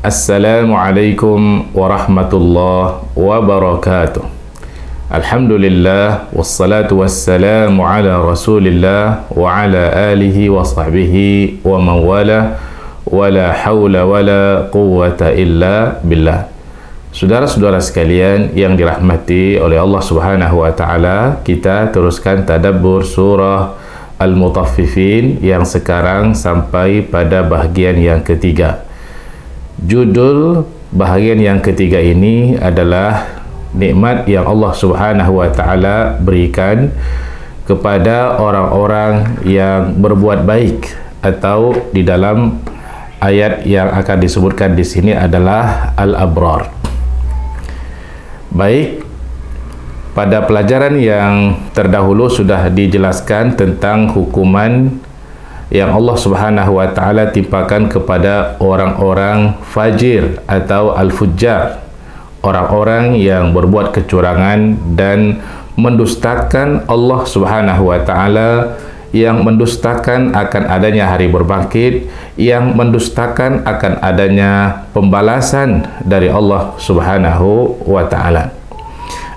Assalamualaikum warahmatullahi wabarakatuh. Alhamdulillah wassalatu wassalamu ala Rasulillah wa ala alihi wa sahbihi wa man wala wala haula wala quwwata illa billah. Saudara-saudara sekalian yang dirahmati oleh Allah Subhanahu wa taala, kita teruskan tadabbur surah Al-Mutaffifin yang sekarang sampai pada bahagian yang ketiga. Judul bahagian yang ketiga ini adalah nikmat yang Allah Subhanahu wa taala berikan kepada orang-orang yang berbuat baik, atau di dalam ayat yang akan disebutkan di sini adalah al-abrar. Baik, pada pelajaran yang terdahulu sudah dijelaskan tentang hukuman yang Allah Subhanahu wa taala timpakan kepada orang-orang fajir atau al-fujjar, orang-orang yang berbuat kecurangan dan mendustakan Allah Subhanahu wa taala, yang mendustakan akan adanya hari berbangkit, yang mendustakan akan adanya pembalasan dari Allah Subhanahu wa taala.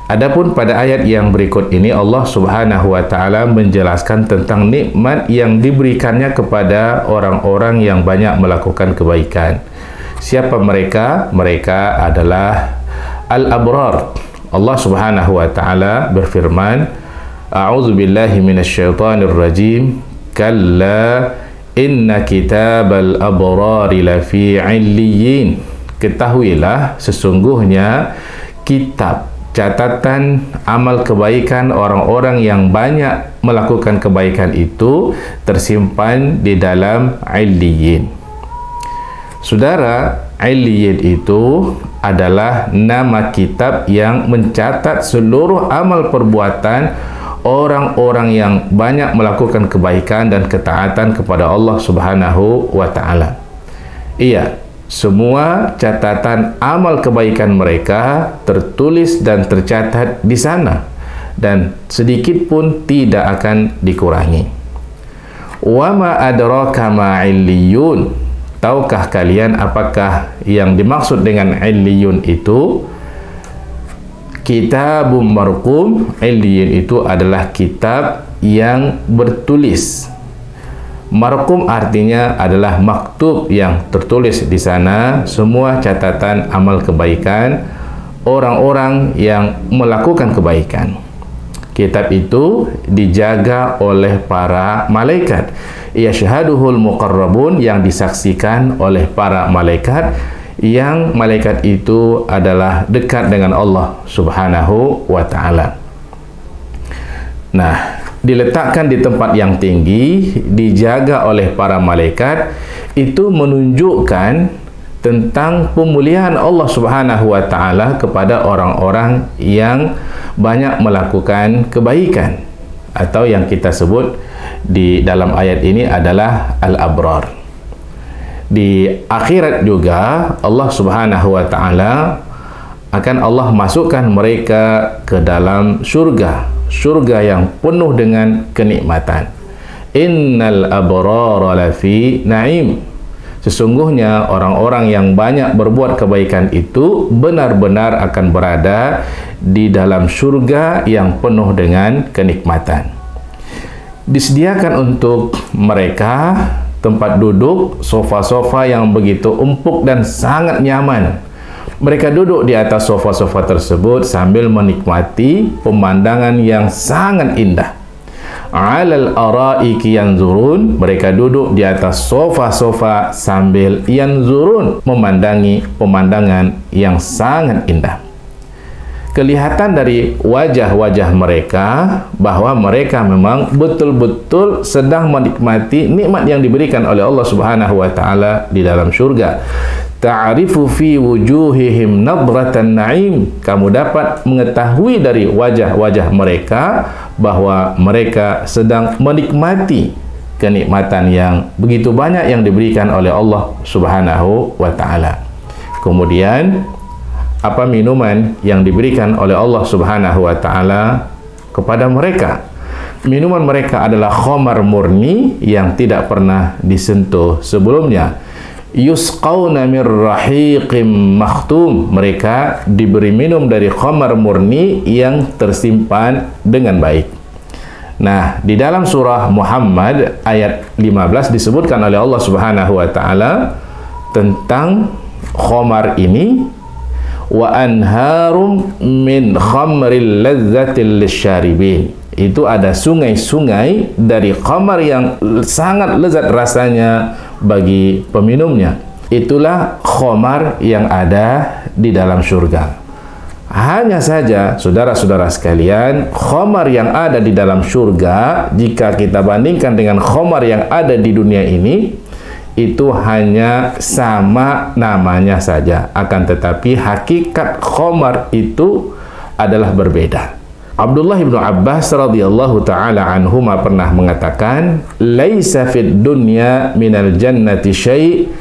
Adapun pada ayat yang berikut ini, Allah Subhanahu wa taala menjelaskan tentang nikmat yang diberikannya kepada orang-orang yang banyak melakukan kebaikan. Siapa mereka? Mereka adalah al-abrar. Allah Subhanahu wa taala berfirman, A'udzu billahi minasyaitonir rajim. Kalla inna kitabal abrari lafi 'illiyyin. Ketahuilah sesungguhnya kitab catatan amal kebaikan orang-orang yang banyak melakukan kebaikan itu tersimpan di dalam 'illiyyin. Saudara, 'illiyyin itu adalah nama kitab yang mencatat seluruh amal perbuatan orang-orang yang banyak melakukan kebaikan dan ketaatan kepada Allah Subhanahu wa taala. Iya, semua catatan amal kebaikan mereka tertulis dan tercatat di sana, dan sedikit pun tidak akan dikurangi. Wa ma adraka ma 'illiyun. Tahukah kalian apakah yang dimaksud dengan 'illiyun itu? Kitabun marqum. 'Illiyun itu adalah kitab yang bertulis. Marqum artinya adalah maktub, yang tertulis di sana semua catatan amal kebaikan orang-orang yang melakukan kebaikan. Kitab itu dijaga oleh para malaikat. Yashhaduhul muqarrabun, yang disaksikan oleh para malaikat, yang malaikat itu adalah dekat dengan Allah Subhanahu wa taala. Nah, diletakkan di tempat yang tinggi, dijaga oleh para malaikat, itu menunjukkan tentang pemuliaan Allah Subhanahu wa taala kepada orang-orang yang banyak melakukan kebaikan, atau yang kita sebut di dalam ayat ini adalah al-abrar. Di akhirat juga Allah Subhanahu wa taala akan Allah masukkan mereka ke dalam surga, surga yang penuh dengan kenikmatan. Innal abrara lafi na'im. Sesungguhnya orang-orang yang banyak berbuat kebaikan itu benar-benar akan berada di dalam surga yang penuh dengan kenikmatan. Disediakan untuk mereka tempat duduk, sofa-sofa yang begitu empuk dan sangat nyaman. Mereka duduk di atas sofa-sofa tersebut sambil menikmati pemandangan yang sangat indah. Alal araiki yanzurun. Mereka duduk di atas sofa-sofa sambil yanzurun, memandangi pemandangan yang sangat indah. Kelihatan dari wajah-wajah mereka bahwa mereka memang betul-betul sedang menikmati nikmat yang diberikan oleh Allah Subhanahu wa taala di dalam surga. Ta'rifu fi wujuhihim nadratan na'im. Kamu dapat mengetahui dari wajah-wajah mereka bahwa mereka sedang menikmati kenikmatan yang begitu banyak yang diberikan oleh Allah Subhanahu wa taala. Kemudian apa minuman yang diberikan oleh Allah Subhanahu wa taala kepada mereka? Minuman mereka adalah khamar murni yang tidak pernah disentuh sebelumnya. yusqauna min rahiqim makhtum, mereka diberi minum dari khamar murni yang tersimpan dengan baik. Nah, di dalam surah Muhammad ayat 15 disebutkan oleh Allah Subhanahu wa taala tentang khamar ini, wa anharum min khamril ladzatil lisyaribin. Itu ada sungai-sungai dari khamar yang sangat lezat rasanya bagi peminumnya. Itulah khamar yang ada di dalam surga. Hanya saja, saudara-saudara sekalian, khamar yang ada di dalam surga, jika kita bandingkan dengan khamar yang ada di dunia ini, itu hanya sama namanya saja. Akan tetapi hakikat khamar itu adalah berbeda. Abdullah bin Abbas radhiyallahu taala anhuma pernah mengatakan, "Laisa fid dunya minal jannati syai'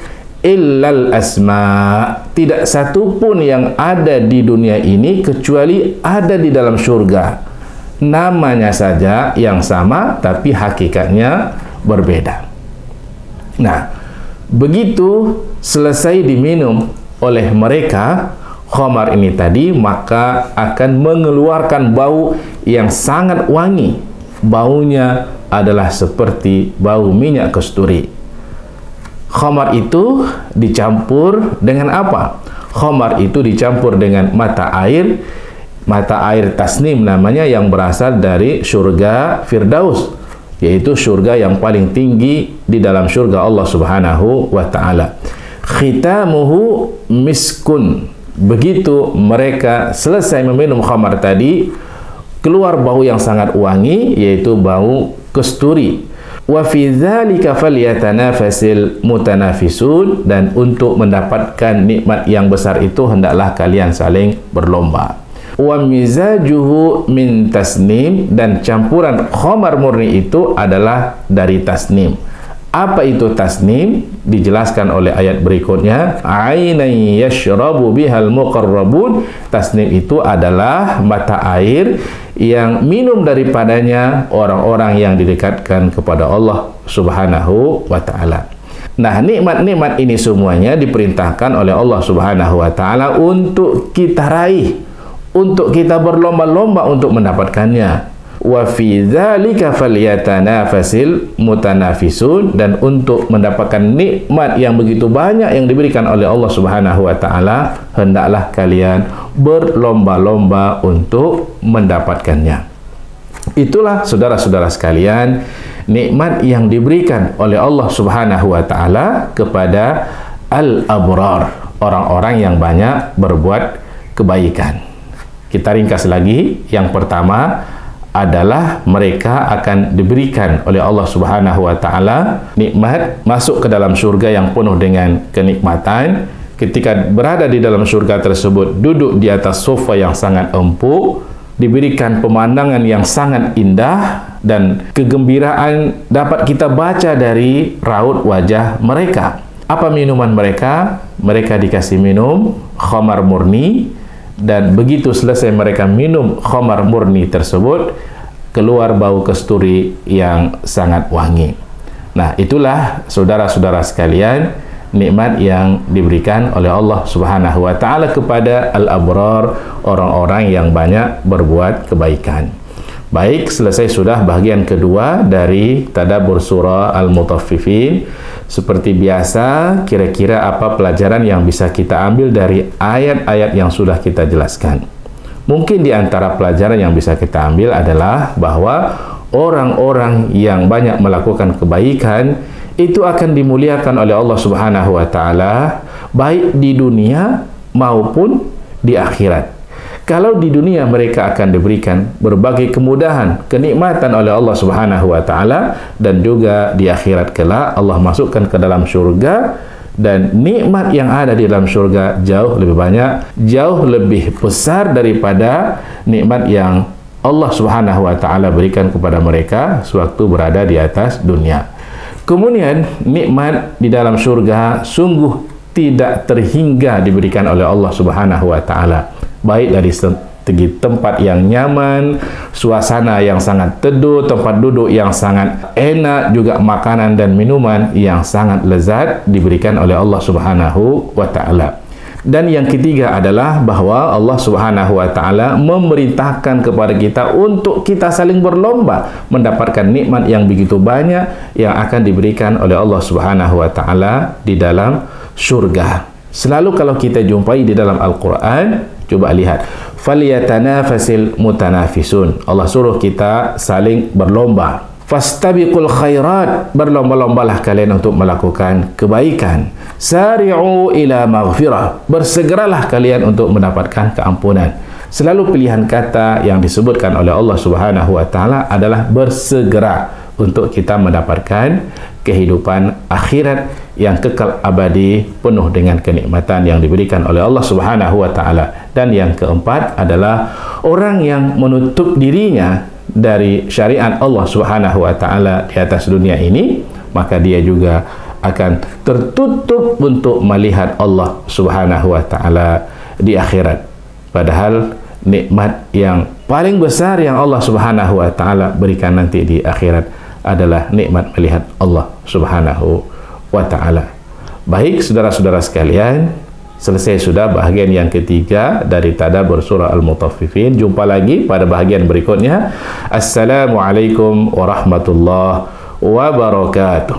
illal asma." Tidak satu pun yang ada di dunia ini kecuali ada di dalam surga. Namanya saja yang sama tapi hakikatnya berbeda. Nah, begitu selesai diminum oleh mereka khamar ini tadi, maka akan mengeluarkan bau yang sangat wangi. Baunya adalah seperti bau minyak kasturi. Khamar itu dicampur dengan apa? Khamar itu dicampur dengan mata air tasnim namanya, yang berasal dari surga Firdaus, yaitu surga yang paling tinggi di dalam surga Allah Subhanahu wa taala. Khitamuhu miskun. Begitu mereka selesai meminum khamar tadi, keluar bau yang sangat wangi, yaitu bau kasturi. Wa fi dzalika falyatanafasil mutanafisun, dan untuk mendapatkan nikmat yang besar itu hendaklah kalian saling berlomba. Wa mizajuhu min tasnim, dan campuran khamar murni itu adalah dari tasnim. Apa itu tasnim? Dijelaskan oleh ayat berikutnya, ainan yashrabu bihal muqarrabun. Tasnim itu adalah mata air yang minum daripadanya orang-orang yang didekatkan kepada Allah Subhanahu wa taala. Nah, nikmat-nikmat ini semuanya diperintahkan oleh Allah Subhanahu wa taala untuk kita raih, untuk kita berlomba-lomba untuk mendapatkannya. Wa fi dzalika falyatanafasil mutanafisun, dan untuk mendapatkan nikmat yang begitu banyak yang diberikan oleh Allah Subhanahu wa taala, hendaklah kalian berlomba-lomba untuk mendapatkannya. Itulah saudara-saudara sekalian, nikmat yang diberikan oleh Allah Subhanahu wa taala kepada al-abrar, orang-orang yang banyak berbuat kebaikan. Kita ringkas lagi. Yang pertama adalah mereka akan diberikan oleh Allah Subhanahu wa taala nikmat masuk ke dalam surga yang penuh dengan kenikmatan. Ketika berada di dalam surga tersebut, duduk di atas sofa yang sangat empuk, diberikan pemandangan yang sangat indah, dan kegembiraan dapat kita baca dari raut wajah mereka. Apa minuman mereka? Mereka dikasih minum khamar murni, dan begitu selesai mereka minum khamar murni tersebut, keluar bau kasturi yang sangat wangi. Nah, itulah saudara-saudara sekalian, nikmat yang diberikan oleh Allah Subhanahu wa taala kepada al-abrar, orang-orang yang banyak berbuat kebaikan. Baik, selesai sudah bagian kedua dari tadabbur surah Al-Mutaffifin. Seperti biasa, kira-kira apa pelajaran yang bisa kita ambil dari ayat-ayat yang sudah kita jelaskan? Mungkin di antara pelajaran yang bisa kita ambil adalah bahwa orang-orang yang banyak melakukan kebaikan itu akan dimuliakan oleh Allah Subhanahu wa taala, baik di dunia maupun di akhirat. Kalau di dunia mereka akan diberikan berbagai kemudahan, kenikmatan oleh Allah Subhanahu wa taala, dan juga di akhirat kelak Allah masukkan ke dalam surga, dan nikmat yang ada di dalam surga jauh lebih banyak, jauh lebih besar daripada nikmat yang Allah Subhanahu wa taala berikan kepada mereka sewaktu berada di atas dunia. Kemudian nikmat di dalam surga sungguh tidak terhingga diberikan oleh Allah Subhanahu wa taala, baik dari Pergi tempat yang nyaman, suasana yang sangat teduh, tempat duduk yang sangat enak, juga makanan dan minuman yang sangat lezat diberikan oleh Allah Subhanahu wa Ta'ala. Dan yang ketiga adalah bahawa Allah Subhanahu wa Ta'ala memerintahkan kepada kita untuk kita saling berlomba mendapatkan nikmat yang begitu banyak yang akan diberikan oleh Allah Subhanahu wa Ta'ala di dalam syurga. Selalu kalau kita jumpai di dalam Al-Quran, coba lihat, falyatanafasil mutanafisun. Allah suruh kita saling berlomba. Fastabiqul khairat, berlomba-lombalah kalian untuk melakukan kebaikan. Sari'u ila maghfirah, bersegeralah kalian untuk mendapatkan keampunan. Selalu pilihan kata yang disebutkan oleh Allah Subhanahu wa Ta'ala adalah bersegera untuk kita mendapatkan kehidupan akhirat yang kekal abadi penuh dengan kenikmatan yang diberikan oleh Allah Subhanahu wa Ta'ala. Dan yang keempat adalah orang yang menutup dirinya dari syariat Allah Subhanahu wa Ta'ala di atas dunia ini, maka dia juga akan tertutup untuk melihat Allah Subhanahu wa Ta'ala di akhirat. Padahal nikmat yang paling besar yang Allah Subhanahu wa Ta'ala berikan nanti di akhirat adalah nikmat melihat Allah Subhanahu wa Ta'ala. Baik saudara-saudara sekalian, selesai sudah bahagian yang ketiga dari tadabbur surah Al-Mutaffifin. Jumpa lagi pada bahagian berikutnya. Assalamualaikum warahmatullahi wabarakatuh.